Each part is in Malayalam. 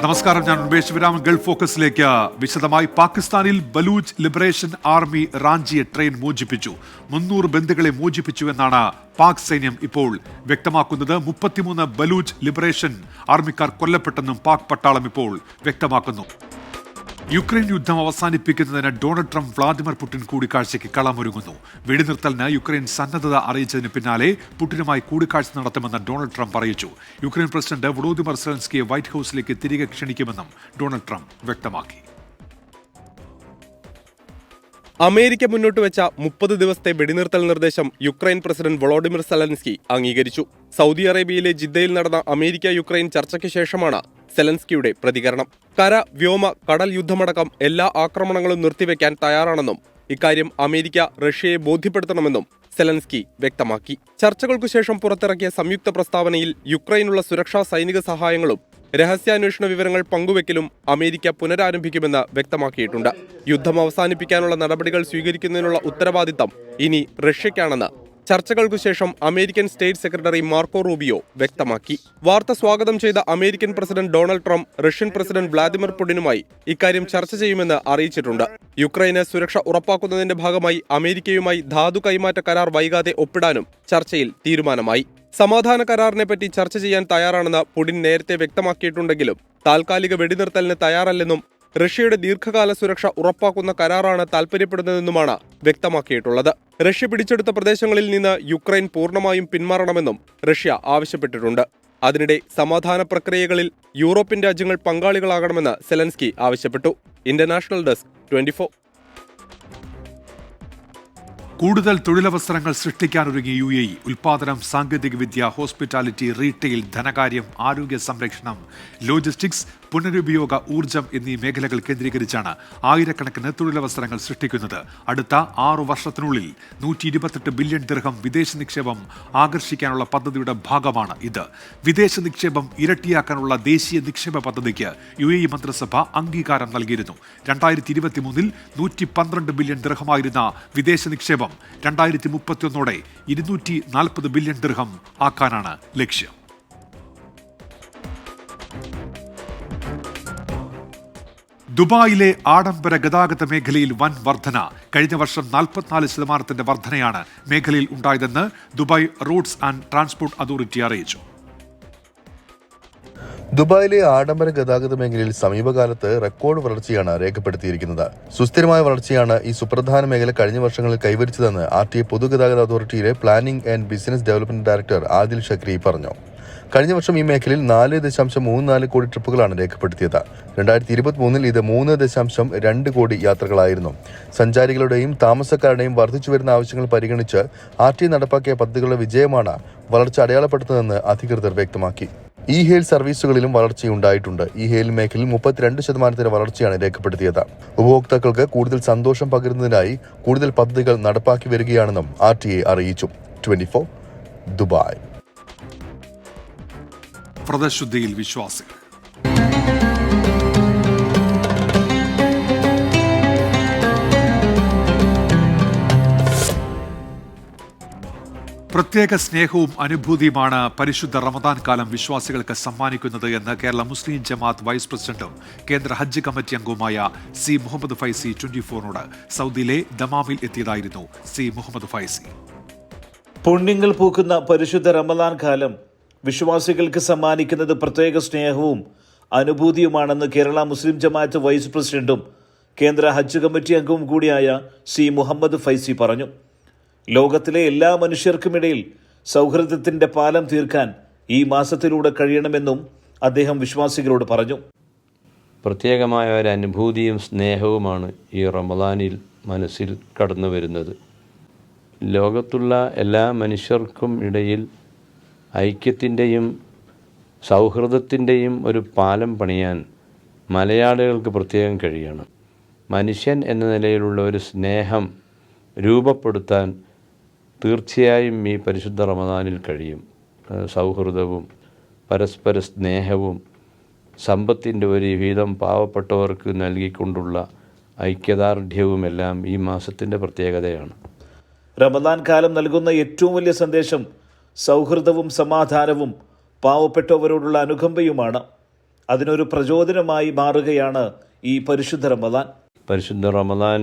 നമസ്കാരം, ഞാൻ ഉമേഷ് വിരാമൻ. ഗൾഫ് ഫോക്കസിലേക്ക് വിശദമായി. പാകിസ്ഥാനിൽ ബലൂച്ച് ലിബറേഷൻ ആർമി റാഞ്ചിയെ ട്രെയിൻ മോചിപ്പിച്ചു. 300 ബന്ദികളെ മോചിപ്പിച്ചു എന്നാണ് പാക് സൈന്യം ഇപ്പോൾ വ്യക്തമാക്കുന്നത്. 33 ബലൂച്ച് ലിബറേഷൻ ആർമിക്കാർ കൊല്ലപ്പെട്ടെന്നും പാക് പട്ടാളം ഇപ്പോൾ വ്യക്തമാക്കുന്നു. യുക്രൈൻ യുദ്ധം അവസാനിപ്പിക്കുന്നതിന് ഡൊണാൾഡ് ട്രംപ് വ്ളാദിമിർ പുടിൻ കൂടിക്കാഴ്ചയ്ക്ക് കളമൊരുങ്ങുന്നു. വെടിനിർത്തലിന് യുക്രൈൻ സന്നദ്ധത അറിയിച്ചതിന് പിന്നാലെ പുടിനുമായി കൂടിക്കാഴ്ച നടത്തുമെന്ന് ഡൊണാൾഡ് ട്രംപ് അറിയിച്ചു. യുക്രൈൻ പ്രസിഡന്റ് വൊളോദിമിർ സെലൻസ്കിയെ വൈറ്റ് ഹൌസിലേക്ക് തിരികെ ക്ഷണിക്കുമെന്നും ഡൊണാൾഡ് ട്രംപ് വ്യക്തമാക്കി. അമേരിക്ക മുന്നോട്ട് വെച്ച 30 ദിവസത്തെ വെടിനിർത്തൽ നിർദ്ദേശം യുക്രൈൻ പ്രസിഡന്റ് വൊളോഡിമിർ സെലൻസ്കി അംഗീകരിച്ചു. സൗദി അറേബ്യയിലെ ജിദ്ദയിൽ നടന്ന അമേരിക്ക യുക്രൈൻ ചർച്ചയ്ക്ക് ശേഷമാണ് സെലൻസ്കിയുടെ പ്രതികരണം. കര, വ്യോമ, കടൽ യുദ്ധമടക്കം എല്ലാ ആക്രമണങ്ങളും നിർത്തിവെക്കാൻ തയ്യാറാണെന്നും ഇക്കാര്യം അമേരിക്ക റഷ്യയെ ബോധ്യപ്പെടുത്തണമെന്നും സെലൻസ്കി വ്യക്തമാക്കി. ചർച്ചകൾക്കു ശേഷം പുറത്തിറക്കിയ സംയുക്ത പ്രസ്താവനയിൽ യുക്രൈനുള്ള സുരക്ഷാ സൈനിക സഹായങ്ങളും രഹസ്യാന്വേഷണ വിവരങ്ങൾ പങ്കുവെക്കലും അമേരിക്ക പുനരാരംഭിക്കുമെന്ന് വ്യക്തമാക്കിയിട്ടുണ്ട്. യുദ്ധം അവസാനിപ്പിക്കാനുള്ള നടപടികൾ സ്വീകരിക്കുന്നതിനുള്ള ഉത്തരവാദിത്തം ഇനി റഷ്യയ്ക്കാണെന്ന് ചർച്ചകൾക്കു ശേഷം American state secretary Marco Rubio വ്യക്തമാക്കി. വാർത്ത സ്വാഗതം ചെയ്ത American president Donald Trump Russian president Vladimir പുടിനുമായി ഇക്കാര്യം ചർച്ച ചെയ്യുമെന്ന് അറിയിച്ചിട്ടുണ്ട്. യുക്രൈന് സുരക്ഷ ഉറപ്പാക്കുന്നതിന്റെ ഭാഗമായി അമേരിക്കയുമായി ധാതു കൈമാറ്റ കരാർ വൈകാതെ ഒപ്പിടാനും ചർച്ചയിൽ തീരുമാനമായി. സമാധാന കരാറിനെപ്പറ്റി ചർച്ച ചെയ്യാൻ തയ്യാറാണെന്ന് പുടിൻ നേരത്തെ വ്യക്തമാക്കിയിട്ടുണ്ടെങ്കിലും താൽക്കാലിക വെടിനിർത്തലിന് തയ്യാറല്ലെന്നും റഷ്യയുടെ ദീർഘകാല സുരക്ഷ ഉറപ്പാക്കുന്ന കരാറാണ് താൽപര്യപ്പെടുന്നതെന്നുമാണ് വ്യക്തമാക്കിയിട്ടുള്ളത്. റഷ്യ പിടിച്ചെടുത്ത പ്രദേശങ്ങളിൽ നിന്ന് യുക്രൈൻ പൂർണ്ണമായും പിന്മാറണമെന്നും റഷ്യ ആവശ്യപ്പെട്ടിട്ടുണ്ട്. അതിനിടെ സമാധാന പ്രക്രിയകളിൽ യൂറോപ്യൻ രാജ്യങ്ങൾ പങ്കാളികളാകണമെന്ന് സെലൻസ്കി ആവശ്യപ്പെട്ടു. International desk 24. കൂടുതൽ തൊഴിലവസരങ്ങൾ സൃഷ്ടിക്കാനൊരുങ്ങി UAE. ഉൽപാദനം, സാങ്കേതികവിദ്യ, ഹോസ്പിറ്റാലിറ്റി, റീറ്റെയിൽ, ധനകാര്യം, ആരോഗ്യ സംരക്ഷണം, ലോജിസ്റ്റിക്സ്, പുനരുപയോഗ ഊർജ്ജം എന്നീ മേഖലകൾ കേന്ദ്രീകരിച്ചാണ് ആയിരക്കണക്കിന് തൊഴിലവസരങ്ങൾ സൃഷ്ടിക്കുന്നത്. അടുത്ത 6 വർഷത്തിനുള്ളിൽ 128 ബില്യൺ ദിർഹം വിദേശ നിക്ഷേപം ആകർഷിക്കാനുള്ള പദ്ധതിയുടെ ഭാഗമാണ് ഇത്. വിദേശ നിക്ഷേപം ഇരട്ടിയാക്കാനുള്ള ദേശീയ നിക്ഷേപ പദ്ധതിക്ക് UAE മന്ത്രിസഭ അംഗീകാരം നൽകിയിരുന്നു. 2023 112 ബില്യൺ ദിർഹമായിരുന്ന വിദേശ നിക്ഷേപം 2031 240 ബില്യൺ ദിർഹം ആക്കാനാണ് ലക്ഷ്യം. ദുബായിലെ ആഡംബര ഗതാഗത മേഖലയിൽ വൻ വർധന. കഴിഞ്ഞ വർഷം 44% വർധനയാണ് മേഖലയിൽ ഉണ്ടായതെന്ന് Dubai Roads and Transport Authority അറിയിച്ചു. ദുബായിലെ ആഡംബര ഗതാഗത മേഖലയിൽ സമീപകാലത്ത് റെക്കോർഡ് വളർച്ചയാണ് രേഖപ്പെടുത്തിയിരിക്കുന്നത്. സുസ്ഥിരമായ വളർച്ചയാണ് ഈ സുപ്രധാന മേഖല കഴിഞ്ഞ വർഷങ്ങളിൽ കൈവരിച്ചതെന്ന് RTA പൊതുഗതാഗത അതോറിറ്റിയിലെ planning and business development director Adil Shakri പറഞ്ഞു. കഴിഞ്ഞ വർഷം ഈ മേഖലയിൽ 4.34 കോടി ട്രിപ്പുകളാണ് രേഖപ്പെടുത്തിയത്. 2023 ഇത് 3.2 കോടി യാത്രകളായിരുന്നു. സഞ്ചാരികളുടെയും താമസക്കാരുടെയും വർദ്ധിച്ചുവരുന്ന ആവശ്യങ്ങൾ പരിഗണിച്ച് RTA നടപ്പാക്കിയ പദ്ധതികളുടെ വിജയമാണ് വളർച്ച അടയാളപ്പെടുത്തുന്നതെന്ന് അധികൃതർ വ്യക്തമാക്കി. ഇ-ഹെയിൽ സർവീസുകളിലും വളർച്ചയുണ്ടായിട്ടുണ്ട്. ഇ-ഹെയിൽ മേഖലയിൽ 32% വളർച്ചയാണ് രേഖപ്പെടുത്തിയത്. ഉപഭോക്താക്കൾക്ക് കൂടുതൽ സന്തോഷം പകരുന്നതിനായി കൂടുതൽ പദ്ധതികൾ നടപ്പാക്കി വരികയാണെന്നും RTA അറിയിച്ചു. 24 ദുബായ്. വ്രതശുദ്ധിയിൽ വിശ്വാസികൾ. പ്രത്യേക സ്നേഹവും അനുഭൂതിയുമാണ് പരിശുദ്ധ റമദാൻ കാലം വിശ്വാസികൾക്ക് സമ്മാനിക്കുന്നത് എന്ന് കേരള മുസ്ലിം ജമാഅത്ത് വൈസ് പ്രസിഡന്റും കേന്ദ്ര ഹജ്ജ് കമ്മിറ്റി അംഗവുമായ സി മുഹമ്മദ് ഫൈസി 24നോട് സൗദിയിലെ ദമാമിൽ എത്തിയതായിരുന്നു സി മുഹമ്മദ് ഫൈസി. പുണ്യങ്ങൾ പൂക്കുന്ന പരിശുദ്ധ റമദാൻ കാലം വിശ്വാസികൾക്ക് സമ്മാനിക്കുന്നത് പ്രത്യേക സ്നേഹവും അനുഭൂതിയുമാണെന്ന് കേരള മുസ്ലിം ജമാഅത്ത് വൈസ് പ്രസിഡന്റും കേന്ദ്ര ഹജ്ജ് കമ്മിറ്റി അംഗവും കൂടിയായ സി മുഹമ്മദ് ഫൈസി പറഞ്ഞു. ലോകത്തിലെ എല്ലാ മനുഷ്യർക്കുമിടയിൽ സൗഹൃദത്തിന്റെ പാലം തീർക്കാൻ ഈ മാസത്തിലൂടെ കഴിയണമെന്നും അദ്ദേഹം വിശ്വാസികളോട് പറഞ്ഞു. പ്രത്യേകമായ ഒരു അനുഭൂതിയും സ്നേഹവുമാണ് ഈ റമദാനിൽ മനസ്സിൽ കടന്നു വരുന്നത്. ലോകത്തുള്ള എല്ലാ മനുഷ്യർക്കും ഇടയിൽ ഐക്യത്തിൻ്റെയും സൗഹൃദത്തിൻ്റെയും ഒരു പാലം പണിയാൻ മലയാളികൾക്ക് പ്രത്യേകം കഴിയണം. മനുഷ്യൻ എന്ന നിലയിലുള്ള ഒരു സ്നേഹം രൂപപ്പെടുത്താൻ തീർച്ചയായും ഈ പരിശുദ്ധ റമദാനിൽ കഴിയും. സൗഹൃദവും പരസ്പര സ്നേഹവും സമ്പത്തിൻ്റെ ഒരു വിഹിതം പാവപ്പെട്ടവർക്ക് നൽകിക്കൊണ്ടുള്ള ഐക്യദാർഢ്യവുമെല്ലാം ഈ മാസത്തിൻ്റെ പ്രത്യേകതയാണ്. റമദാൻ കാലം നൽകുന്ന ഏറ്റവും വലിയ സന്ദേശം സൗഹൃദവും സമാധാനവും പാവപ്പെട്ടവരോടുള്ള അനുകമ്പയുമാണ്. അതിനൊരു പ്രചോദനമായി മാറുകയാണ് ഈ പരിശുദ്ധ റമദാൻ. പരിശുദ്ധ റമദാൻ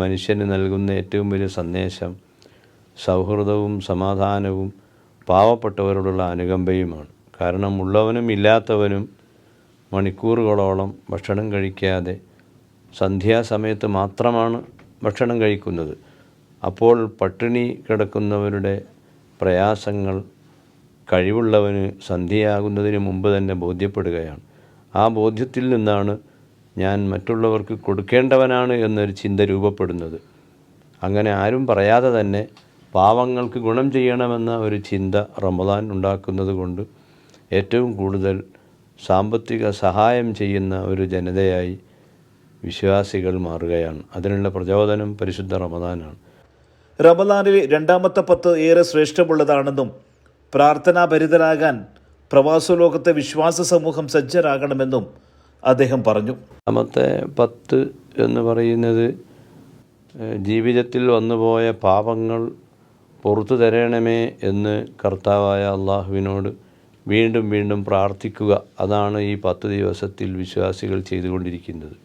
മനുഷ്യന് നൽകുന്ന ഏറ്റവും വലിയ സന്ദേശം സൗഹൃദവും സമാധാനവും പാവപ്പെട്ടവരോടുള്ള അനുകമ്പയുമാണ്. കാരണം ഉള്ളവനും ഇല്ലാത്തവനും മണിക്കൂറുകളോളം ഭക്ഷണം കഴിക്കാതെ സന്ധ്യാസമയത്ത് മാത്രമാണ് ഭക്ഷണം കഴിക്കുന്നത്. അപ്പോൾ പട്ടിണി കിടക്കുന്നവരുടെ പ്രയാസങ്ങൾ കഴിവുള്ളവന് സന്ധ്യയാകുന്നതിന് മുമ്പ് തന്നെ ബോധ്യപ്പെടുകയാണ്. ആ ബോധ്യത്തിൽ നിന്നാണ് ഞാൻ മറ്റുള്ളവർക്ക് കൊടുക്കേണ്ടവനാണ് എന്നൊരു ചിന്ത രൂപപ്പെടുന്നത്. അങ്ങനെ ആരും പറയാതെ തന്നെ പാവങ്ങൾക്ക് ഗുണം ചെയ്യണമെന്ന ഒരു ചിന്ത റമദാൻ ഉണ്ടാക്കുന്നത് കൊണ്ട് ഏറ്റവും കൂടുതൽ സാമ്പത്തിക സഹായം ചെയ്യുന്ന ഒരു ജനതയായി വിശ്വാസികൾ മാറുകയാണ്. അതിനുള്ള പ്രചോദനം പരിശുദ്ധ റമദാനാണ്. റമദാനിലെ രണ്ടാമത്തെ 10 ഏറെ ശ്രേഷ്ഠമുള്ളതാണെന്നും പ്രാർത്ഥനാഭരിതരാകാൻ പ്രവാസലോകത്തെ വിശ്വാസ സമൂഹം സജ്ജരാകണമെന്നും അദ്ദേഹം പറഞ്ഞു. രണ്ടാമത്തെ 10 എന്ന് പറയുന്നത് ജീവിതത്തിൽ വന്നുപോയ പാപങ്ങൾ പുറത്തു തരണമേ എന്ന് കർത്താവായ അള്ളാഹുവിനോട് വീണ്ടും വീണ്ടും പ്രാർത്ഥിക്കുക. അതാണ് ഈ 10 ദിവസത്തിൽ വിശ്വാസികൾ ചെയ്തുകൊണ്ടിരിക്കുന്നത്.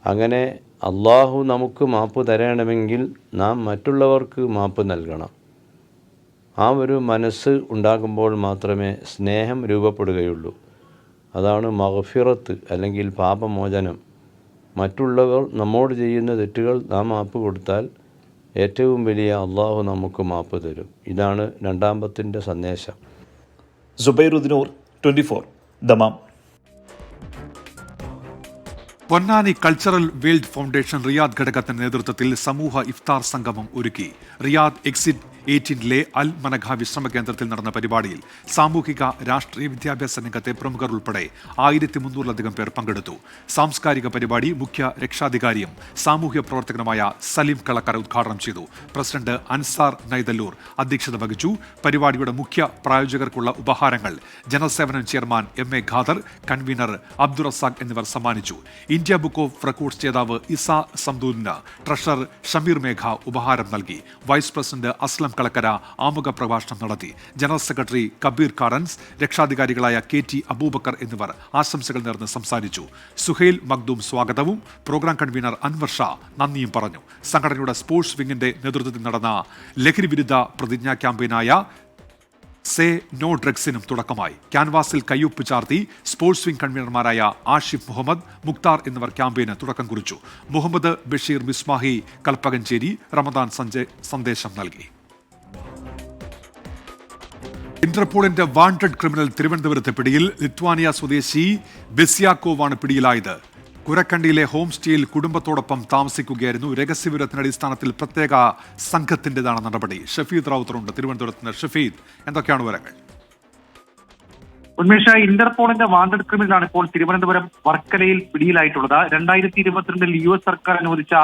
അങ്ങനെ അള്ളാഹു നമുക്ക് മാപ്പ് തരണമെങ്കിൽ നാം മറ്റുള്ളവർക്ക് മാപ്പ് നൽകണം. ആ ഒരു മനസ്സ് ഉണ്ടാകുമ്പോൾ മാത്രമേ സ്നേഹം രൂപപ്പെടുകയുള്ളൂ. അതാണ് മഗ്ഫിറത്ത് അല്ലെങ്കിൽ പാപമോചനം. മറ്റുള്ളവർ നമ്മോട് ചെയ്യുന്ന തെറ്റുകൾ നാം മാപ്പ് കൊടുത്താൽ ഏറ്റവും വലിയ അള്ളാഹു നമുക്ക് മാപ്പ് തരും. ഇതാണ് രണ്ടാമത്തിൻ്റെ സന്ദേശം. സുബൈറുദ്ദീനൂർ, 24, Dammam. Ponnani cultural world foundation Riyadh ഘടകത്തിന്റെ നേതൃത്വത്തിൽ സമൂഹ ഇഫ്താർ സംഗമം ഒരുക്കി. റിയാദ് എക്സിറ്റ് 18 അൽ മനഖ വിശ്രമ കേന്ദ്രത്തിൽ നടന്ന പരിപാടിയിൽ സാമൂഹിക രാഷ്ട്രീയ വിദ്യാഭ്യാസ രംഗത്തെ പ്രമുഖർ ഉൾപ്പെടെ 1300-ലധികം പേർ പങ്കെടുത്തു. സാംസ്കാരിക പരിപാടി മുഖ്യ രക്ഷാധികാരിയും സാമൂഹ്യ പ്രവർത്തകനുമായ സലീം കളക്കര ഉദ്ഘാടനം ചെയ്തു. പ്രസിഡന്റ് അൻസാർ നൈദല്ലൂർ അധ്യക്ഷത വഹിച്ചു. പരിപാടിയുടെ മുഖ്യ പ്രായോജകർക്കുള്ള ഉപഹാരങ്ങൾ ജനറൽ സേവനം chairman MA Khader, convener Abdul Razak എന്നിവർ സമ്മാനിച്ചു. ഇന്ത്യ ബുക്ക് ഓഫ് റെക്കോർഡ്സ് ജേതാവ് ഇസ സംദൂലിന് ട്രഷറർ ഷമീർ മേഘ ഉപഹാരം നൽകി. വൈസ് പ്രസിഡന്റ് അസ്ലം കളക്കര ആമുഖ പ്രഭാഷണം നടത്തി. ജനറൽ സെക്രട്ടറി കബീർ കാറൻസ്, രക്ഷാധികാരികളായ KT അബൂബക്കർ എന്നിവർ ആശംസകൾ നേർന്ന് സംസാരിച്ചു. സുഹൈൽ മഖ്ദൂം സ്വാഗതവും പ്രോഗ്രാം കൺവീനർ അൻവർ ഷാ നന്ദിയും പറഞ്ഞു. സംഘടനയുടെ സ്പോർട്സ് വിങ്ങിന്റെ നേതൃത്വത്തിൽ നടന്ന ലഹരി വിരുദ്ധ പ്രതിജ്ഞാ ക്യാമ്പയിനായ സേ നോ ഡ്രഗ്സിനും തുടക്കമായി. ക്യാൻവാസിൽ കയ്യൊപ്പ് ചാർത്തി സ്പോർട്സ് വിംഗ് കൺവീനർമാരായ ആഷിഫ് മുഹമ്മദ്, മുക്താർ എന്നിവർ ക്യാമ്പയിന് തുടക്കം കുറിച്ചു. മുഹമ്മദ് ബഷീർ മിസ്മാഹി കൽപ്പകഞ്ചേരി റമദാൻ സന്ദേശം നൽകി. ഇന്റർപോളിന്റെ വാണ്ടഡ് ക്രിമിനൽ തിരുവനന്തപുരത്തെ പിടിയിൽ. ലിത്വാനിയ സ്വദേശി ബെസ്യാക്കോവാണ് പിടിയിലായത്. കുരക്കണ്ടിയിലെ ഹോം സ്റ്റേയിൽ കുടുംബത്തോടൊപ്പം താമസിക്കുകയായിരുന്നു. രഹസ്യവിവരത്തിന്റെ അടിസ്ഥാനത്തിൽ പ്രത്യേക സംഘത്തിൻ്റെതാണ് നടപടി. ഷഫീദ് റാവുത്തറുണ്ട് തിരുവനന്തപുരത്ത് നിന്ന്. ഷഫീദ്, എന്തൊക്കെയാണ് വിവരങ്ങൾ? ഉന്മേഷ, ഇന്റർപോളിന്റെ വാണ്ടഡ് ക്രിമിനലാണ് ഇപ്പോൾ തിരുവനന്തപുരം വർക്കലയിൽ പിടിയിലായിട്ടുള്ളത്. 2022 US സർക്കാർ അനുവദിച്ച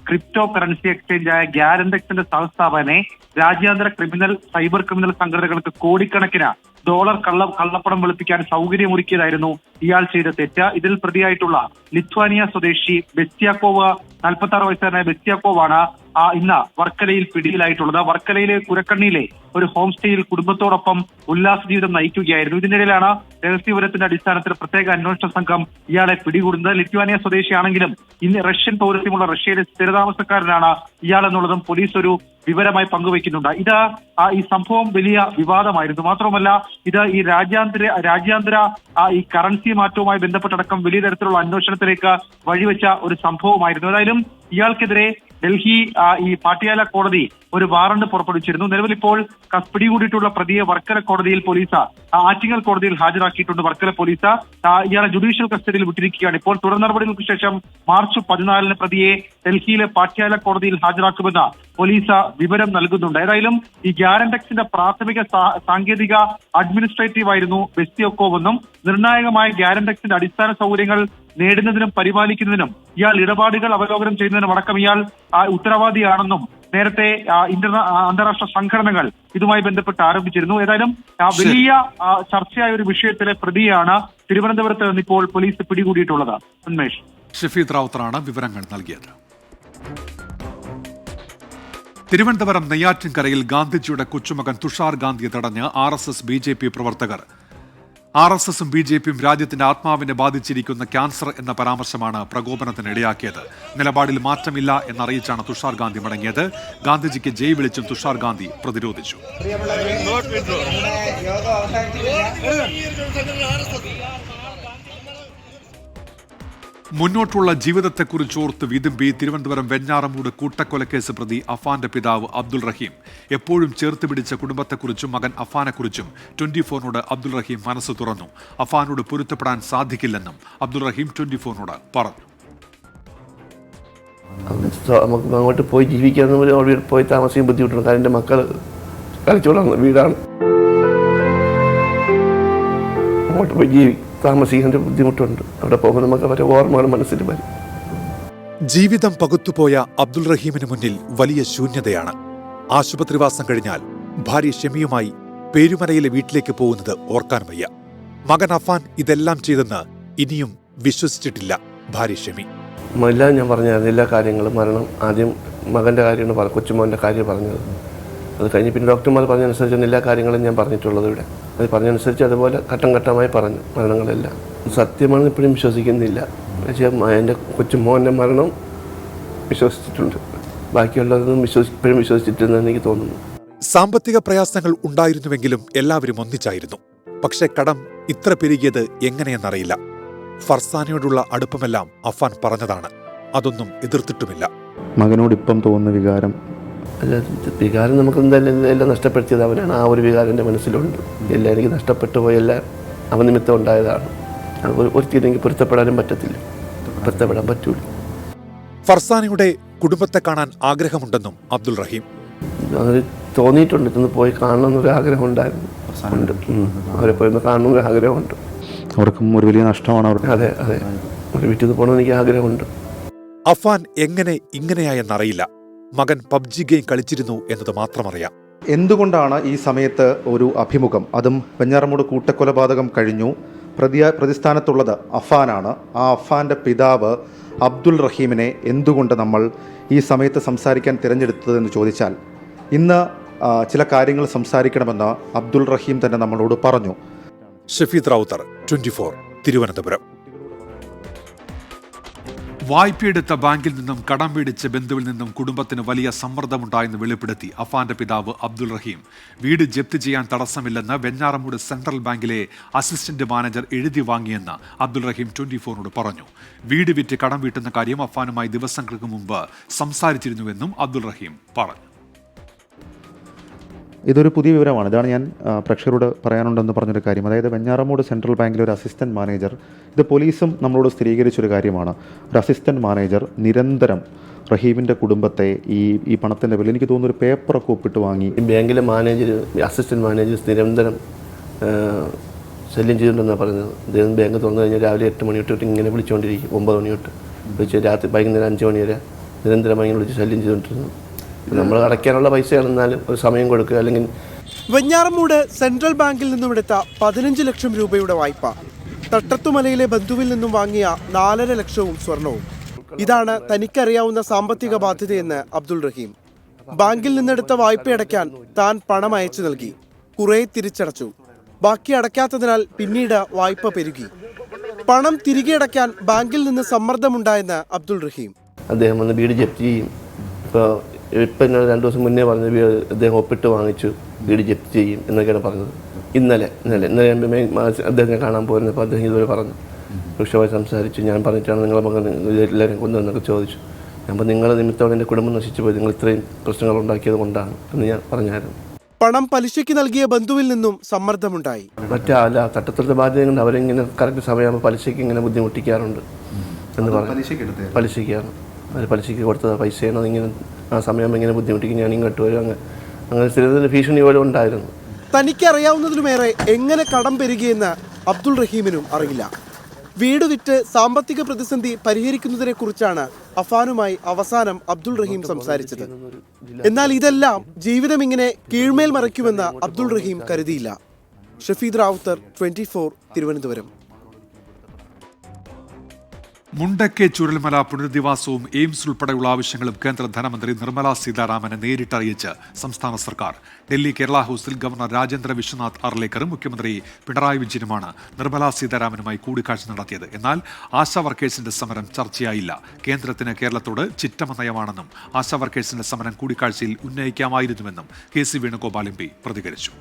ക്രിപ്റ്റോ കറൻസി എക്സ്ചേഞ്ചായ ഗ്യാരൻഡെക്സിന്റെ സഹസ്ഥാപകനെ രാജ്യാന്തര സൈബർ ക്രിമിനൽ സംഘടനകൾക്ക് കോടിക്കണക്കിന് ഡോളർ കള്ളപ്പണം വെളുപ്പിക്കാൻ സൗകര്യമൊരുക്കിയതായിരുന്നു ഇയാൾ ചെയ്ത തെറ്റ്. ഇതിൽ പ്രതിയായിട്ടുള്ള ലിത്വാനിയ സ്വദേശി ബെസ്യാക്കോവ്, 46 വയസ്സുകാരനായ ബെസ്യാക്കോവാണ് ഇന്ന് വർക്കലയിൽ പിടിയിലായിട്ടുള്ളത്. വർക്കലയിലെ കുരക്കണ്ണിയിലെ ഒരു ഹോം സ്റ്റേയിൽ കുടുംബത്തോടൊപ്പം ഉല്ലാസ ജീവിതം നയിക്കുകയായിരുന്നു. ഇതിനിടയിലാണ് രഹസ്യവിവരത്തിന്റെ അടിസ്ഥാനത്തിൽ പ്രത്യേക അന്വേഷണ സംഘം ഇയാളെ പിടികൂടുന്നത്. ലിത്വാനിയ സ്വദേശിയാണെങ്കിലും ഇന്ന് റഷ്യൻ പൗരത്വമുള്ള റഷ്യയിലെ സ്ഥിരതാമസക്കാരനാണ് ഇയാളെന്നുള്ളതും പോലീസ് ഒരു വിവരമായി പങ്കുവയ്ക്കുന്നുണ്ട്. ഇത് ഈ സംഭവം വലിയ വിവാദമായിരുന്നു. മാത്രമല്ല ഇത് ഈ രാജ്യാന്തര ഈ കറൻസി മാറ്റവുമായി ബന്ധപ്പെട്ടടക്കം വലിയ തരത്തിലുള്ള അന്വേഷണത്തിലേക്ക് വഴിവെച്ച ഒരു സംഭവമായിരുന്നു. ഏതായാലും ഇയാൾക്കെതിരെ ഡൽഹി ഈ പാട്ടിയാല കോടതി ഒരു വാറണ്ട് പുറപ്പെടുവിച്ചിരുന്നു. നിലവിൽ ഇപ്പോൾ പിടികൂടിയിട്ടുള്ള പ്രതിയെ വർക്കല കോടതിയിൽ പോലീസ് ആറ്റിങ്ങൽ കോടതിയിൽ ഹാജരാക്കിയിട്ടുണ്ട്. വർക്കല പോലീസ് ഇയാളെ ജുഡീഷ്യൽ കസ്റ്റഡിയിൽ വിട്ടിരിക്കുകയാണ്. ഇപ്പോൾ തുടർ നടപടികൾക്ക് ശേഷം മാർച്ച് 14 പ്രതിയെ ഡൽഹിയിലെ പാട്ടിയാല കോടതിയിൽ ഹാജരാക്കുമെന്ന് പോലീസ് വിവരം നൽകുന്നുണ്ട്. ഏതായാലും ഈ ഗ്യാരൻഡെക്സിന്റെ പ്രാഥമിക സാങ്കേതിക അഡ്മിനിസ്ട്രേറ്റീവ് ആയിരുന്നു ബെസ്യാക്കോവെന്നും നിർണായകമായ ഗ്യാരൻഡെക്സിന്റെ അടിസ്ഥാന സൗകര്യങ്ങൾ നേടുന്നതിനും പരിപാലിക്കുന്നതിനും ഇയാൾ ഇടപാടുകൾ അവലോകനം ചെയ്യുന്നതിനും അടക്കം ഇയാൾ ഉത്തരവാദിയാണെന്നും നേരത്തെ അന്താരാഷ്ട്ര സംഘടനകൾ ഇതുമായി ബന്ധപ്പെട്ട് ആരോപിച്ചിരുന്നു. ഏതായാലും വലിയ ചർച്ചയായ ഒരു വിഷയത്തിലെ പ്രതിയാണ് തിരുവനന്തപുരത്ത് നിന്നിപ്പോൾ പോലീസ് പിടികൂടിയിട്ടുള്ളത്. ഉന്മേഷ്. ഷഫീദ് റാവുത്തറാണ് വിവരങ്ങൾ നൽകിയത്. തിരുവനന്തപുരം നെയ്യാറ്റിൻകരയിൽ ഗാന്ധിജിയുടെ കൊച്ചുമകൻ തുഷാർ ഗാന്ധിയെ തടഞ്ഞ് RSS BJP പ്രവർത്തകർ. RSSും BJPയും രാജ്യത്തിന്റെ ആത്മാവിനെ ബാധിച്ചിരിക്കുന്ന ക്യാൻസർ എന്ന പരാമർശമാണ് പ്രകോപനത്തിന് ഇടയാക്കിയത്. നിലപാടിൽ മാറ്റമില്ല എന്നറിയിച്ചാണ് തുഷാർ ഗാന്ധി മടങ്ങിയത്. ഗാന്ധിജിക്ക് ജയ് വിളിച്ചും തുഷാർ ഗാന്ധി പ്രതിരോധിച്ചു. മുന്നോട്ടുള്ള ജീവിതത്തെക്കുറിച്ചോർത്ത് വിതുമ്പി തിരുവനന്തപുരം വെഞ്ഞാറമൂട് കൂട്ടക്കൊലക്കേസ് പ്രതി അഫാന്റെ പിതാവ് അബ്ദുൾ റഹീം. എപ്പോഴും ചേർത്ത് പിടിച്ച കുടുംബത്തെക്കുറിച്ചും മകൻ അഫാനെക്കുറിച്ചും 24നോട് അബ്ദുൾ റഹീം മനസ്സ് തുറന്നു. അഫാനോട് പൊരുത്തപ്പെടാൻ സാധിക്കില്ലെന്നും അബ്ദുൾ റഹീം 24നോട് പറഞ്ഞു. നമുക്ക് അങ്ങോട്ട് പോയി ജീവിക്കാനും അവിടെ പോയി താമസിക്കാൻ ബുദ്ധിമുട്ടുണ്ട്. കാരണം എൻ്റെ മക്കൾ കളിച്ചോളാം വീടാണ്. അങ്ങോട്ട് പോയി താമസിക്കാൻ ബുദ്ധിമുട്ടുണ്ട്. അവിടെ പോകുമ്പോൾ നമുക്ക് അവരെ ഓർമ്മകൾ മനസ്സിൽ വരും. ജീവിതം പകുത്തുപോയ അബ്ദുൾ റഹീമിന് മുന്നിൽ വലിയ ശൂന്യതയാണ്. ആശുപത്രിവാസം കഴിഞ്ഞാൽ ഭാര്യ ഷെമിയുമായി പേരുമലയിലെ വീട്ടിലേക്ക് പോകുന്നത് ഓർക്കാൻ വയ്യ. മകൻ അഫാൻ ഇതെല്ലാം ചെയ്തെന്ന് ഇനിയും വിശ്വസിച്ചിട്ടില്ല ഭാര്യ ഷെമി. എല്ലാം ഞാൻ പറഞ്ഞായിരുന്നു, എല്ലാ കാര്യങ്ങളും. മരണം ആദ്യം മകൻ്റെ കാര്യമാണ് കൊച്ചുമോൻ്റെ കാര്യം പറഞ്ഞത്. അത് കഴിഞ്ഞ് പിന്നെ ഡോക്ടർമാർ പറഞ്ഞനുസരിച്ചാണ് എല്ലാ കാര്യങ്ങളും ഞാൻ പറഞ്ഞിട്ടുള്ളത് ഇവിടെ. അത് പറഞ്ഞനുസരിച്ച് അതുപോലെ ഘട്ടം ഘട്ടമായി പറഞ്ഞു മരണങ്ങളെല്ലാം. സത്യമാണെന്ന് ഇപ്പോഴും വിശ്വസിക്കുന്നില്ല. പക്ഷേ എൻ്റെ കൊച്ചുമോൻ്റെ മരണം വിശ്വസിച്ചിട്ടുണ്ട്. ബാക്കിയുള്ളതൊന്നും ഇപ്പോഴും വിശ്വസിച്ചിട്ടില്ലെന്ന് എനിക്ക് തോന്നുന്നു. സാമ്പത്തിക പ്രയാസങ്ങൾ ഉണ്ടായിരുന്നുവെങ്കിലും എല്ലാവരും ഒന്നിച്ചായിരുന്നു. പക്ഷെ കടം ഇത്ര പെരുകിയത് എങ്ങനെയെന്നറിയില്ല. ഫർസാനയോടുള്ള അടുപ്പമെല്ലാം അഫാൻ പറഞ്ഞതാണ്. അതൊന്നും എതിർത്തിട്ടുമില്ല. മകനോടിപ്പം തോന്നുന്ന വികാരം അല്ല, വികാരം നമുക്ക് എന്തായാലും എല്ലാം നഷ്ടപ്പെടുത്തിയത് അവനാണ്. ആ ഒരു വികാരം എൻ്റെ മനസ്സിലുണ്ട്. എല്ലാം എനിക്ക് നഷ്ടപ്പെട്ടു പോയി, എല്ലാം അവനിമിത്തം ഉണ്ടായതാണ്. അത് ഒരിക്കലും എനിക്ക് പൊരുത്തപ്പെടാനും പറ്റത്തില്ല, പൊരുത്തപ്പെടാൻ പറ്റൂല. ഫർസാനയുടെ കുടുംബത്തെ കാണാൻ ആഗ്രഹമുണ്ടെന്നും അബ്ദുൾ റഹീം. അത് തോന്നിയിട്ടുണ്ട്, ഇതൊന്ന് പോയി കാണണമെന്നൊരു ആഗ്രഹം ഉണ്ടായിരുന്നു. ഉണ്ട്, അവരെ പോയി ഒന്ന് കാണണമെന്നൊരു ആഗ്രഹമുണ്ട്. അവർക്കും ഒരു വലിയ നഷ്ടമാണ് അവർക്ക്. അതെ അതെ, ഒരു വീട്ടിൽ നിന്ന് പോകണമെന്ന് എനിക്ക് ആഗ്രഹമുണ്ട്. അഫാൻ എങ്ങനെ ഇങ്ങനെയായെന്നറിയില്ല. മകൻ PUBG ഗെയിം കളിച്ചിരുന്നു എന്നത് മാത്രമറിയാം. എന്തുകൊണ്ടാണ് ഈ സമയത്ത് ഒരു അഭിമുഖം, അതും വെഞ്ഞാറമൂട് കൂട്ടക്കൊലപാതകം കഴിഞ്ഞു, പ്രതിസ്ഥാനത്തുള്ളത് അഫാനാണ്. ആ അഫാന്റെ പിതാവ് അബ്ദുൾ റഹീമിനെ എന്തുകൊണ്ട് നമ്മൾ ഈ സമയത്ത് സംസാരിക്കാൻ തിരഞ്ഞെടുത്തതെന്ന് ചോദിച്ചാൽ, ഇന്ന് ചില കാര്യങ്ങൾ സംസാരിക്കണമെന്ന് അബ്ദുൾ റഹീം തന്നെ നമ്മളോട് പറഞ്ഞു. ഷഫീദ് റാവുത്തർ, 24, തിരുവനന്തപുരം. വായ്പയെടുത്ത ബാങ്കിൽ നിന്നും കടം മേടിച്ച ബന്ധുവിൽ നിന്നും കുടുംബത്തിന് വലിയ സമ്മർദ്ദമുണ്ടായെന്ന് വെളിപ്പെടുത്തി അഫാന്റെ പിതാവ് അബ്ദുൾ റഹീം. വീട് ജപ്തി ചെയ്യാൻ തടസ്സമില്ലെന്ന് വെഞ്ഞാറമൂട് സെൻട്രൽ ബാങ്കിലെ അസിസ്റ്റന്റ് മാനേജർ എഴുതി വാങ്ങിയെന്ന് അബ്ദുൾ റഹീം 24നോട് പറഞ്ഞു. വീട് വിറ്റ് കടം വീട്ടുന്ന കാര്യം അഫാനുമായി ദിവസങ്ങൾക്ക് മുമ്പ് സംസാരിച്ചിരുന്നുവെന്നും അബ്ദുൾ റഹീം പറഞ്ഞു. ഇതൊരു പുതിയ വിവരമാണ്. ഇതാണ് ഞാൻ പ്രേക്ഷകരോട് പറയാനുണ്ടെന്ന് പറഞ്ഞൊരു കാര്യം. അതായത് വെഞ്ഞാറമൂട് സെൻട്രൽ ബാങ്കിലെ ഒരു അസിസ്റ്റന്റ് മാനേജർ, ഇത് പോലീസും നമ്മളോട് സ്ഥിരീകരിച്ചൊരു കാര്യമാണ്. ഒരു അസിസ്റ്റന്റ് മാനേജർ നിരന്തരം റഹീമിൻ്റെ കുടുംബത്തെ ഈ പണത്തിൻ്റെ പേരിൽ എനിക്ക് തോന്നുന്നു ഒരു പേപ്പറൊക്കെ ഒപ്പിട്ട് വാങ്ങി. ബാങ്കിലെ മാനേജർ, അസിസ്റ്റന്റ് മാനേജർ നിരന്തരം ശല്യം ചെയ്തിട്ടുണ്ടെന്നാണ് പറഞ്ഞത്. അദ്ദേഹം ബാങ്ക് തുറന്നു കഴിഞ്ഞാൽ രാവിലെ 8 മണി തൊട്ട് ഇങ്ങനെ വിളിച്ചുകൊണ്ടിരിക്കും, 9 മണി തൊട്ട് വിളിച്ച് രാത്രി വൈകുന്നേരം 5 മണി വരെ നിരന്തരമായി വിളിച്ച് ശല്യം ചെയ്തുകൊണ്ടിരുന്നു. നമ്മൾ അടയ്ക്കാനുള്ള പൈസയാണെന്നാലും ഒരു സമയം കൊടുക്കുക. അല്ലെങ്കിൽ വെഞ്ഞാറമൂട് സെൻട്രൽ ബാങ്കിൽ നിന്നും എടുത്ത 15 ലക്ഷം രൂപയുടെ വായ്പ, തട്ടത്തുമലയിലെ ബന്ധുവിൽ നിന്നും വാങ്ങിയ 4.5 ലക്ഷവും സ്വർണവും. ഇതാണ് തനിക്കറിയാവുന്ന സാമ്പത്തിക ബാധ്യതയെന്ന് അബ്ദുൾ റഹീം. ബാങ്കിൽ നിന്നെടുത്ത വായ്പയടയ്ക്കാൻ താൻ പണം അയച്ചു നൽകി. കുറെ തിരിച്ചടച്ചു. ബാക്കി അടയ്ക്കാത്തതിനാൽ പിന്നീട് വായ്പ പെരുകി. പണം തിരികെ അടയ്ക്കാൻ ബാങ്കിൽ നിന്ന് സമ്മർദ്ദമുണ്ടായെന്ന് അബ്ദുൾ റഹീം. അദ്ദേഹം വന്ന് വീട് ജപ്തി ചെയ്യും. ഇപ്പം 2 ദിവസം മുന്നേ പറഞ്ഞ അദ്ദേഹം ഒപ്പിട്ട് വാങ്ങിച്ചു, വീട് ജപ്തി ചെയ്യും എന്നൊക്കെയാണ് പറഞ്ഞത്. ഇന്നലെ അദ്ദേഹത്തിനെ കാണാൻ പോരുന്നപ്പോൾ അദ്ദേഹം ഇതുവരെ പറഞ്ഞു, രൂക്ഷമായി സംസാരിച്ചു. ഞാൻ പറഞ്ഞിട്ടാണ് നിങ്ങളെ മകൻ എല്ലാവരും കൊണ്ടുവന്നൊക്കെ ചോദിച്ചു. അപ്പോൾ നിങ്ങളുടെ നിമിത്തം എൻ്റെ കുടുംബം നശിച്ചു പോയി, നിങ്ങൾ ഇത്രയും പ്രശ്നങ്ങൾ ഉണ്ടാക്കിയത് കൊണ്ടാണ് എന്ന് ഞാൻ പറഞ്ഞായിരുന്നു. പണം പലിശയ്ക്ക് നൽകിയ ബന്ധുവിൽ നിന്നും സമ്മർദ്ദമുണ്ടായി. മറ്റേ തട്ടത്തിലുള്ള ബാധ്യത കൊണ്ട് അവരിങ്ങനെ കറക്റ്റ് സമയമാകുമ്പോൾ പലിശയ്ക്ക് ഇങ്ങനെ ബുദ്ധിമുട്ടിക്കാറുണ്ട് എന്ന് പറഞ്ഞു. പലിശയ്ക്കാണ് അവർ പലിശയ്ക്ക് കൊടുത്തത് പൈസയാണ്. ഇങ്ങനെ ആ സമയം ഇങ്ങനെ ബുദ്ധിമുട്ടിക്കും, ഞാൻ ഇങ്ങോട്ട് വരും, അങ്ങനെ സ്ഥിരത്തിൽ ഭീഷണി പോലെ ഉണ്ടായിരുന്നു. തനിക്കറിയാവുന്നതിലുമേറെ എങ്ങനെ കടം പെരുകിയെന്ന് അബ്ദുൾ റഹീമിനും അറിയില്ല. വീട് വിറ്റ് സാമ്പത്തിക പ്രതിസന്ധി പരിഹരിക്കുന്നതിനെ കുറിച്ചാണ് അഫാനുമായി അവസാനം അബ്ദുൾ റഹീം സംസാരിച്ചത്. എന്നാൽ ഇതെല്ലാം ജീവിതം ഇങ്ങനെ കീഴ്മേൽ മറയ്ക്കുമെന്ന് അബ്ദുൾ റഹീം കരുതിയില്ല. ഷഫീദ് റാവുത്തർ, 24, തിരുവനന്തപുരം. മുണ്ടക്കെ ചുരൽമല പുനരധിവാസവും എയിംസ് ഉൾപ്പെടെയുള്ള ആവശ്യങ്ങളും കേന്ദ്ര ധനമന്ത്രി നിർമ്മല സീതാരാമനെ നേരിട്ടറിയിച്ച് സംസ്ഥാന സർക്കാർ. ഡൽഹി കേരള ഹൌസിൽ ഗവർണർ രാജേന്ദ്ര വിശ്വനാഥ് അർലേക്കറും മുഖ്യമന്ത്രി പിണറായി വിജയനുമാണ് നിർമ്മല സീതാരാമനുമായി കൂടിക്കാഴ്ച നടത്തിയത്. എന്നാൽ ആശാ വർക്കേഴ്സിന്റെ സമരം ചർച്ചയായില്ല. കേന്ദ്രത്തിന് കേരളത്തോട് ചിറ്റമ നയമാണെന്നും ആശാ വർക്കേഴ്സിന്റെ സമരം കൂടിക്കാഴ്ചയിൽ ഉന്നയിക്കാമായിരുന്നുവെന്നും KC വേണുഗോപാൽ MP പ്രതികരിച്ചു.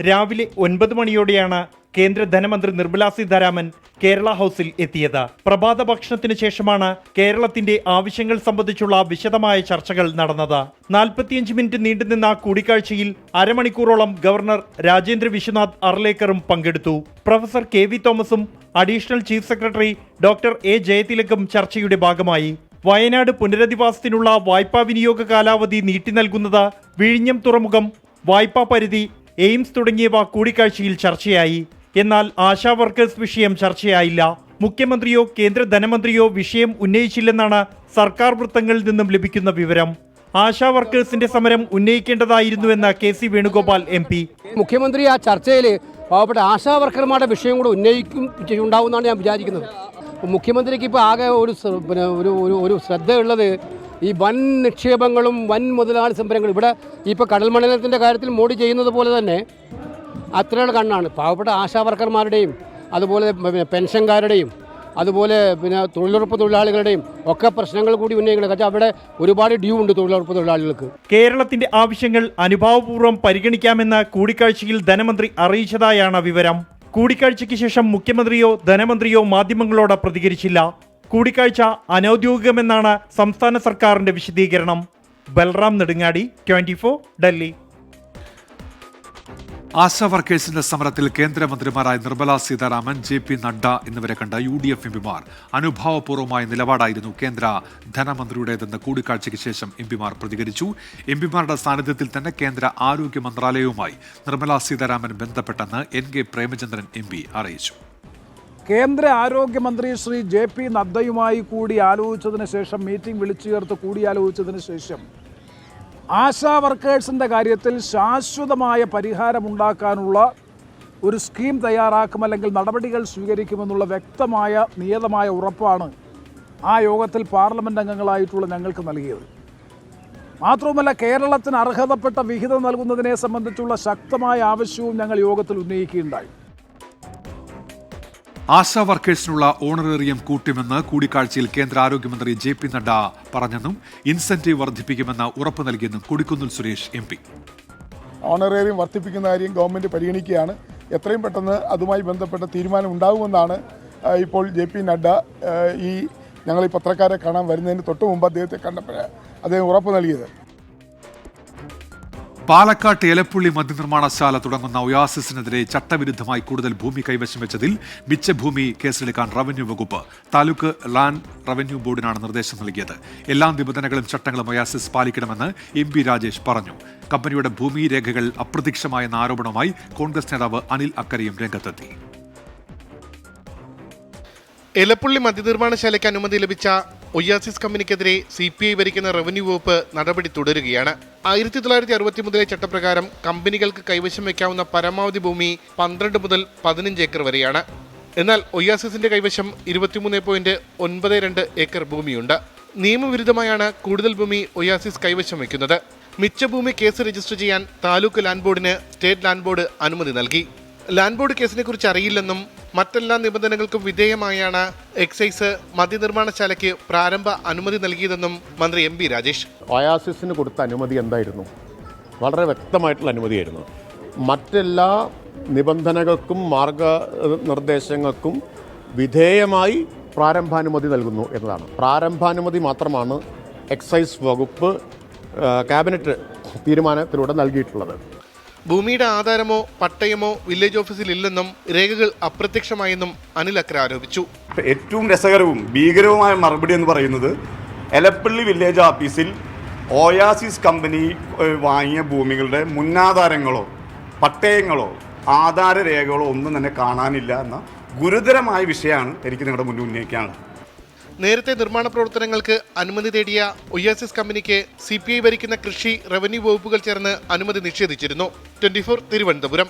രാവിലെ 9 മണിയോടെയാണ് കേന്ദ്ര ധനമന്ത്രി നിർമ്മല സീതാരാമൻ കേരള ഹൌസിൽ എത്തിയത്. പ്രഭാത ഭക്ഷണത്തിന് ശേഷമാണ് കേരളത്തിന്റെ ആവശ്യങ്ങൾ സംബന്ധിച്ചുള്ള വിശദമായ ചർച്ചകൾ നടന്നത്. 45 മിനിറ്റ് നീണ്ടുനിന്ന കൂടിക്കാഴ്ചയിൽ അരമണിക്കൂറോളം ഗവർണർ രാജേന്ദ്ര വിശ്വനാഥ് അർലേക്കറും പങ്കെടുത്തു. പ്രൊഫസർ KV തോമസും additional chief secretary doctor A ജയതിലകും ചർച്ചയുടെ ഭാഗമായി. വയനാട് പുനരധിവാസത്തിനുള്ള വായ്പാ വിനിയോഗ കാലാവധി നീട്ടി നൽകുന്നത്, വിഴിഞ്ഞം തുറമുഖം, വായ്പാ പരിധി, എയിംസ് തുടങ്ങിയവ കൂടിക്കാഴ്ചയിൽ ചർച്ചയായി. എന്നാൽ ആശാ വർക്കേഴ്സ് വിഷയം ചർച്ചയായില്ല. മുഖ്യമന്ത്രിയോ കേന്ദ്ര ധനമന്ത്രിയോ വിഷയം ഉന്നയിച്ചില്ലെന്നാണ് സർക്കാർ വൃത്തങ്ങളിൽ നിന്നും ലഭിക്കുന്ന വിവരം. ആശാ വർക്കേഴ്സിന്റെ സമരം ഉന്നയിക്കേണ്ടതായിരുന്നുവെന്ന് KC വേണുഗോപാൽ MP. മുഖ്യമന്ത്രി ആ ചർച്ചയിൽ പാവപ്പെട്ട ആശാ വർക്കർമാരുടെ വിഷയം കൂടെ ഉണ്ടാവുമെന്നാണ് ഞാൻ വിചാരിക്കുന്നത്. മുഖ്യമന്ത്രിക്ക് ഇപ്പോൾ ആകെ ഒരു ശ്രദ്ധയുള്ളത് ഈ വൻ നിക്ഷേപങ്ങളും വൻ മുതലാളി സംരംഭങ്ങളും. ഇവിടെ ഇപ്പോൾ കടൽമണ്ഡലത്തിൻ്റെ കാര്യത്തിൽ മോഡി ചെയ്യുന്നത് പോലെ തന്നെ അത്രയുള്ള കണ്ണാണ് പാവപ്പെട്ട ആശാ വർക്കർമാരുടെയും അതുപോലെ പെൻഷൻകാരുടെയും അതുപോലെ തൊഴിലുറപ്പ് തൊഴിലാളികളുടെയും ഒക്കെ പ്രശ്നങ്ങൾ കൂടി ഉന്നയിക്കണം. കാരണം അവിടെ ഒരുപാട് ഡ്യൂ ഉണ്ട് തൊഴിലുറപ്പ് തൊഴിലാളികൾക്ക്. കേരളത്തിന്റെ ആവശ്യങ്ങൾ അനുഭാവപൂർവ്വം പരിഗണിക്കാമെന്ന് കൂടിക്കാഴ്ചയിൽ ധനമന്ത്രി അറിയിച്ചതായാണ് വിവരം. കൂടിക്കാഴ്ചയ്ക്ക് ശേഷം മുഖ്യമന്ത്രിയോ ധനമന്ത്രിയോ മാധ്യമങ്ങളോട് പ്രതികരിച്ചില്ല. കൂടിക്കാഴ്ച അനൌദ്യോഗികമെന്നാണ് സംസ്ഥാന സർക്കാരിന്റെ വിശദീകരണം. ബൽറാം നെടുങ്ങാടി, 24, ഡൽഹി. ആശാ വർക്കേഴ്സിന്റെ സമരത്തിൽ കേന്ദ്രമന്ത്രിമാരായ നിർമ്മല സീതാരാമൻ, JP നഡ്ഡ എന്നിവരെ കണ്ട UDF MPമാർ അനുഭാവപൂർവ്വമായ നിലപാടായിരുന്നു കേന്ദ്ര ധനമന്ത്രിയുടേതെന്ന് കൂടിക്കാഴ്ചയ്ക്ക് ശേഷം MPമാർ പ്രതികരിച്ചു. MPമാരുടെ സാന്നിധ്യത്തിൽ തന്നെ കേന്ദ്ര ആരോഗ്യ മന്ത്രാലയവുമായി നിർമ്മല സീതാരാമൻ ബന്ധപ്പെട്ടെന്ന് NK പ്രേമചന്ദ്രൻ MP അറിയിച്ചു. കേന്ദ്ര ആരോഗ്യമന്ത്രി ശ്രീ JP നദ്ദയുമായി കൂടി ആലോചിച്ചതിന് ശേഷം, മീറ്റിംഗ് വിളിച്ചു ചേർത്ത് കൂടിയാലോചിച്ചതിന് ശേഷം ആശാ വർക്കേഴ്സിൻ്റെ കാര്യത്തിൽ ശാശ്വതമായ പരിഹാരമുണ്ടാക്കാനുള്ള ഒരു സ്കീം തയ്യാറാക്കും, അല്ലെങ്കിൽ നടപടികൾ സ്വീകരിക്കുമെന്നുള്ള വ്യക്തമായ നിയതമായ ഉറപ്പാണ് ആ യോഗത്തിൽ പാർലമെൻറ്റ് അംഗങ്ങളായിട്ടുള്ള ഞങ്ങൾക്ക് നൽകിയത്. മാത്രവുമല്ല, കേരളത്തിന് അർഹതപ്പെട്ട വിഹിതം നൽകുന്നതിനെ സംബന്ധിച്ചുള്ള ശക്തമായ ആവശ്യവും ഞങ്ങൾ യോഗത്തിൽ ഉന്നയിക്കുകയുണ്ടായി. ആശാ വർക്കേഴ്സിനുള്ള ഓണറേറിയം കൂട്ടുമെന്ന് കൂടിക്കാഴ്ചയിൽ കേന്ദ്ര ആരോഗ്യമന്ത്രി JP നഡ്ഡ പറഞ്ഞെന്നും ഇൻസെന്റീവ് വർദ്ധിപ്പിക്കുമെന്ന് ഉറപ്പ് നൽകിയെന്നും കൊടിക്കുന്നിൽ സുരേഷ് MP. ഓണറേറിയം വർദ്ധിപ്പിക്കുന്ന കാര്യം ഗവൺമെൻറ് പരിഗണിക്കുകയാണ്. എത്രയും പെട്ടെന്ന് അതുമായി ബന്ധപ്പെട്ട തീരുമാനം ഉണ്ടാകുമെന്നാണ് ഇപ്പോൾ JP നഡ്ഡ ഞങ്ങൾ ഈ പത്രക്കാരെ കാണാൻ വരുന്നതിന് തൊട്ട് മുമ്പ് അദ്ദേഹത്തെ കണ്ടപ്പോൾ അദ്ദേഹം ഉറപ്പ് നൽകിയത്. പാലക്കാട്ട് എലപ്പുള്ളി മദ്യനിർമ്മാണശാല തുടങ്ങുന്ന ഒയാസിസിനെതിരെ ചട്ടവിരുദ്ധമായി കൂടുതൽ ഭൂമി കൈവശം വെച്ചതിൽ മിച്ച ഭൂമി കേസെടുക്കാൻ റവന്യൂ വകുപ്പ് താലൂക്ക് ലാൻഡ് റവന്യൂ ബോർഡിനാണ് നിർദ്ദേശം നൽകിയത്. എല്ലാ നിബന്ധനകളും ചട്ടങ്ങളും ഒയാസിസ് പാലിക്കണമെന്ന് MP രാജേഷ് പറഞ്ഞു. കമ്പനിയുടെ ഭൂമി രേഖകൾ അപ്രത്യക്ഷമായെന്ന ആരോപണവുമായി കോൺഗ്രസ് നേതാവ് അനിൽ അക്കരയും രംഗത്തെത്തി. എലപ്പുള്ളി മദ്യനിർമ്മാണശാലയ്ക്ക് അനുമതി ലഭിച്ച ഒയാസിസ് കമ്പനിക്കെതിരെ CPI ഭരിക്കുന്ന റവന്യൂ വകുപ്പ് നടപടി തുടരുകയാണ്. 1963 ചട്ടപ്രകാരം കമ്പനികൾക്ക് കൈവശം വയ്ക്കാവുന്ന പരമാവധി ഭൂമി 12 മുതൽ 15 ഏക്കർ വരെയാണ്. എന്നാൽ ഒയാസിസിന്റെ കൈവശം 23.92 ഏക്കർ ഭൂമിയുണ്ട്. നിയമവിരുദ്ധമായാണ് കൂടുതൽ ഭൂമി ഒയാസിസ് കൈവശം വയ്ക്കുന്നത്. മിച്ച ഭൂമി കേസ് രജിസ്റ്റർ ചെയ്യാൻ താലൂക്ക് ലാൻഡ് ബോർഡിന് സ്റ്റേറ്റ് ലാൻഡ് ബോർഡ് അനുമതി നൽകി. ലാൻഡ് ബോർഡ് കേസിനെക്കുറിച്ച് അറിയില്ലെന്നും മറ്റെല്ലാ നിബന്ധനകൾക്കും വിധേയമായാണ് എക്സൈസ് മദ്യനിർമ്മാണശാലയ്ക്ക് പ്രാരംഭ അനുമതി നൽകിയതെന്നും മന്ത്രി MP രാജേഷ്. ഒയാസിസിന് കൊടുത്ത അനുമതി എന്തായിരുന്നു? വളരെ വ്യക്തമായിട്ടുള്ള അനുമതിയായിരുന്നു. മറ്റെല്ലാ നിബന്ധനകൾക്കും മാർഗനിർദ്ദേശങ്ങൾക്കും വിധേയമായി പ്രാരംഭാനുമതി നൽകുന്നു എന്നതാണ്. പ്രാരംഭാനുമതി മാത്രമാണ് എക്സൈസ് വകുപ്പ് ക്യാബിനറ്റ് തീരുമാനത്തിലൂടെ നൽകിയിട്ടുള്ളത്. ഭൂമിയുടെ ആധാരമോ പട്ടയമോ വില്ലേജ് ഓഫീസിൽ ഇല്ലെന്നും രേഖകൾ അപ്രത്യക്ഷമായെന്നും അനിൽ അക്ര ആരോപിച്ചു. ഏറ്റവും രസകരവും ഭീകരവുമായ മറുപടി എന്ന് പറയുന്നത്, എലപ്പള്ളി വില്ലേജ് ഓഫീസിൽ ഒയാസിസ് കമ്പനി വാങ്ങിയ ഭൂമികളുടെ മുന്നാധാരങ്ങളോ പട്ടയങ്ങളോ ആധാര രേഖകളോ ഒന്നും തന്നെ കാണാനില്ല എന്ന ഗുരുതരമായ വിഷയമാണ് എനിക്ക് നിങ്ങളുടെ മുന്നിൽ ഉന്നയിക്കാനുള്ളത്. നേരത്തെ നിർമ്മാണ പ്രവർത്തനങ്ങൾക്ക് അനുമതി തേടിയ ഒയാസിസ് കമ്പനിക്ക് CPI ഭരിക്കുന്ന കൃഷി റവന്യൂ വകുപ്പുകൾ ചേർന്ന് അനുമതി നിഷേധിച്ചിരുന്നു. 24 തിരുവനന്തപുരം.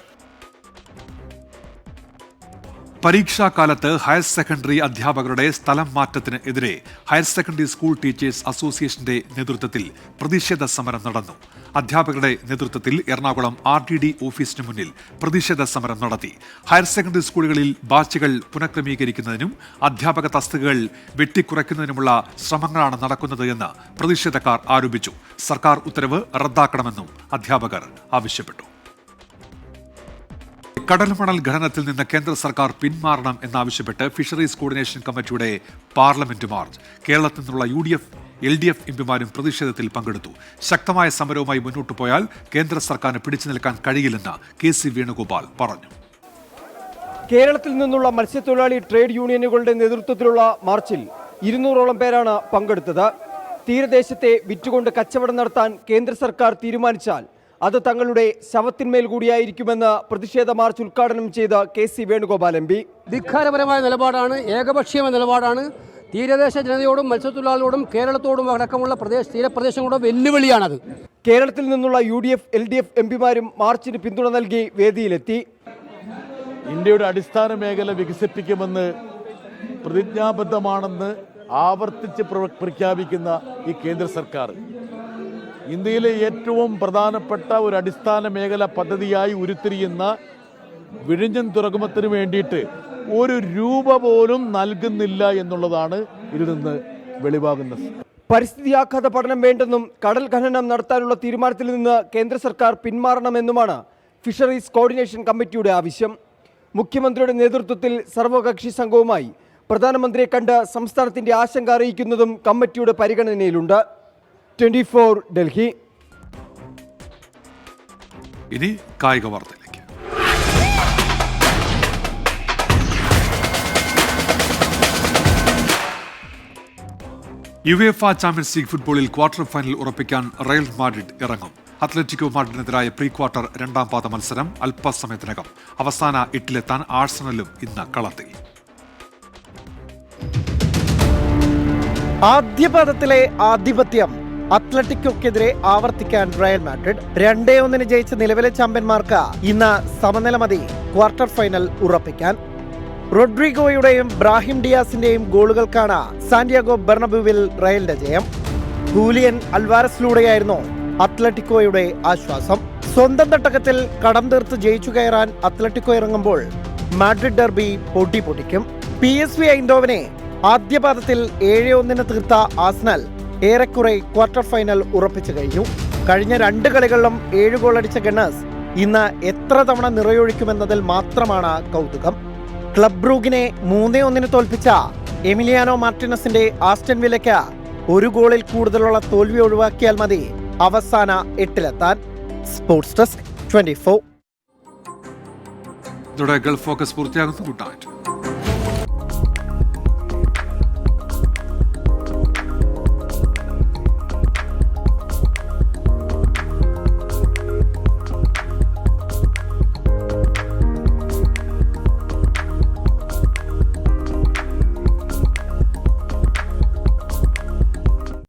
പരീക്ഷാകാലത്ത് ഹയർ സെക്കൻഡറി അധ്യാപകരുടെ സ്ഥലം മാറ്റത്തിന് എതിരെ ഹയർ സെക്കൻഡറി സ്കൂൾ ടീച്ചേഴ്സ് അസോസിയേഷന്റെ നേതൃത്വത്തിൽ പ്രതിഷേധ സമരം നടന്നു. അധ്യാപകരുടെ നേതൃത്വത്തിൽ എറണാകുളം RTD ഓഫീസിന് മുന്നിൽ പ്രതിഷേധ സമരം നടത്തി. ഹയർ സെക്കൻഡറി സ്കൂളുകളിൽ ബാച്ചുകൾ പുനഃക്രമീകരിക്കുന്നതിനും അധ്യാപക തസ്തികകൾ വെട്ടിക്കുറയ്ക്കുന്നതിനുമുള്ള ശ്രമങ്ങളാണ് നടക്കുന്നത് എന്ന് പ്രതിഷേധക്കാർ ആരോപിച്ചു. സർക്കാർ ഉത്തരവ് റദ്ദാക്കണമെന്നും അധ്യാപകർ ആവശ്യപ്പെട്ടു. കടൽമണൽ ഖനനത്തിൽ നിന്ന് കേന്ദ്ര സർക്കാർ പിന്മാറണം എന്നാവശ്യപ്പെട്ട് ഫിഷറീസ് കോർഡിനേഷൻ കമ്മിറ്റിയുടെ പാർലമെന്റ് മാർച്ച്. കേരളത്തിൽ നിന്നുള്ള UDF, LDF എംപിമാരും പ്രതിഷേധത്തിൽ പങ്കെടുത്തു. ശക്തമായ സമരവുമായി മുന്നോട്ടു പോയാൽ കേന്ദ്ര സർക്കാരിന് പിടിച്ചു നിൽക്കാൻ കഴിയില്ലെന്ന് KC വേണുഗോപാൽ പറഞ്ഞു. കേരളത്തിൽ നിന്നുള്ള മത്സ്യത്തൊഴിലാളി ട്രേഡ് യൂണിയനുകളുടെ നേതൃത്വത്തിലുള്ള മാർച്ചിൽ 200ഓളം പേരാണ് പങ്കെടുത്തത്. തീരദേശത്തെ വിറ്റുകൊണ്ട് കച്ചവടം നടത്താൻ കേന്ദ്ര സർക്കാർ തീരുമാനിച്ചാൽ അത് തങ്ങളുടെ ശവത്തിന്മേൽ കൂടിയായിരിക്കുമെന്ന് പ്രതിഷേധ മാർച്ച് ഉദ്ഘാടനം ചെയ്ത KC വേണുഗോപാൽ MP. ധിക്കാരപരമായ നിലപാടാണ്, ഏകപക്ഷീയമായ നിലപാടാണ്. തീരദേശ ജനതയോടും മത്സ്യത്തൊഴിലാളികളോടും കേരളത്തോടും അടക്കമുള്ള തീരപ്രദേശങ്ങളുടെ വെല്ലുവിളിയാണത്. കേരളത്തിൽ നിന്നുള്ള UDF, LDF എംപിമാരും മാർച്ചിന് പിന്തുണ നൽകി വേദിയിലെത്തി. ഇന്ത്യയുടെ അടിസ്ഥാന മേഖല വികസിപ്പിക്കുമെന്ന് പ്രതിജ്ഞാബദ്ധമാണെന്ന് ആവർത്തിച്ച് പ്രഖ്യാപിക്കുന്ന ഈ കേന്ദ്ര സർക്കാർ ഇന്ത്യയിലെ ഏറ്റവും പ്രധാനപ്പെട്ട ഒരു അടിസ്ഥാന മേഖല പദ്ധതിയായി ഉരുത്തിരിയുന്ന വിഴിഞ്ഞം തുറമുഖത്തിന് വേണ്ടിയിട്ട് ഒരു രൂപ പോലും നൽകുന്നില്ല എന്നുള്ളതാണ് ഇതിൽ നിന്ന് വെളിവാകുന്നത്. പരിസ്ഥിതിയാഘാത പഠനം വേണ്ടെന്നും കടൽ ഖനനം നടത്താനുള്ള തീരുമാനത്തിൽ നിന്ന് കേന്ദ്ര സർക്കാർ പിന്മാറണമെന്നുമാണ് ഫിഷറീസ് കോർഡിനേഷൻ കമ്മിറ്റിയുടെ ആവശ്യം. മുഖ്യമന്ത്രിയുടെ നേതൃത്വത്തിൽ സർവകക്ഷി സംഘവുമായി പ്രധാനമന്ത്രിയെ കണ്ട് സംസ്ഥാനത്തിന്റെ ആശങ്ക അറിയിക്കുന്നതും കമ്മിറ്റിയുടെ പരിഗണനയിലുണ്ട്. 24 ഡൽഹി. ഇനി കായിക വാർത്തയിലേക്ക്. UEFA ചാമ്പ്യൻസ് ലീഗ് ഫുട്ബോളിൽ ക്വാർട്ടർ ഫൈനൽ ഉറപ്പിക്കാൻ റയൽ മാഡ്രിഡ് ഇറങ്ങും. അത്ലറ്റിക്കോ മാഡ്രിഡിനെതിരായ പ്രീ ക്വാർട്ടർ രണ്ടാം പാദ മത്സരം അല്പസമയത്തിനകം. അവസാന 8-ലെത്താൻ ആഴ്സണലും ഇന്ന് കളത്തിൽ. ആദ്യ പാദത്തിലെ ആധിപത്യം അത്ലറ്റിക്കോക്കെതിരെ ആവർത്തിക്കാൻ റയൽ മാഡ്രിഡ്. 2-1 ജയിച്ച നിലവിലെ ചാമ്പ്യന്മാർക്ക് ഇന്ന് സമനില മതി ക്വാർട്ടർ ഫൈനൽ ഉറപ്പിക്കാൻ. റോഡ്രിഗോയുടെയും ബ്രാഹിം ഡിയാസിന്റെയും ഗോളുകൾക്കാണ് സാന്റിയാഗോ ബെർണബ്യൂവിൽ റയലിന്റെ ജയം. ഹൂലിയൻ അൽവാരസിലൂടെയായിരുന്നു അത്ലറ്റിക്കോയുടെ ആശ്വാസം. സ്വന്തം തട്ടകത്തിൽ കടം തീർത്ത് ജയിച്ചു കയറാൻ അത്ലറ്റിക്കോ ഇറങ്ങുമ്പോൾ മാഡ്രിഡ് ഡെർബി പൊട്ടിപ്പൊടിക്കും. PSV ഐൻഡോവനെ ആദ്യ പാദത്തിൽ 7-1 തീർത്ത ആസ്നൽ ഏറെക്കുറെ ക്വാർട്ടർ ഫൈനൽ ഉറപ്പിച്ചു കഴിഞ്ഞു. കഴിഞ്ഞ 2 കളികളിലും 7 ഗോൾ അടിച്ച ഗണ്ണേഴ്സ് ഇന്ന് എത്ര തവണ നിറയൊഴിക്കുമെന്നതിൽ മാത്രമാണ് കൗതുകം. ക്ലബ് ബ്രൂഗിനെ 3-1 തോൽപ്പിച്ച എമിലിയാനോ മാർട്ടിനസിന്റെ ആസ്റ്റൺ വില്ലയ്ക്ക് 1 ഗോളിൽ കൂടുതലുള്ള തോൽവി ഒഴിവാക്കിയാൽ മതി അവസാന 8-ലെത്താൻ. Sports desk 24. ഇതോടെ ഗൾഫ് ഫോക്കസ് പൂർത്തിയാകുന്നു. Good night.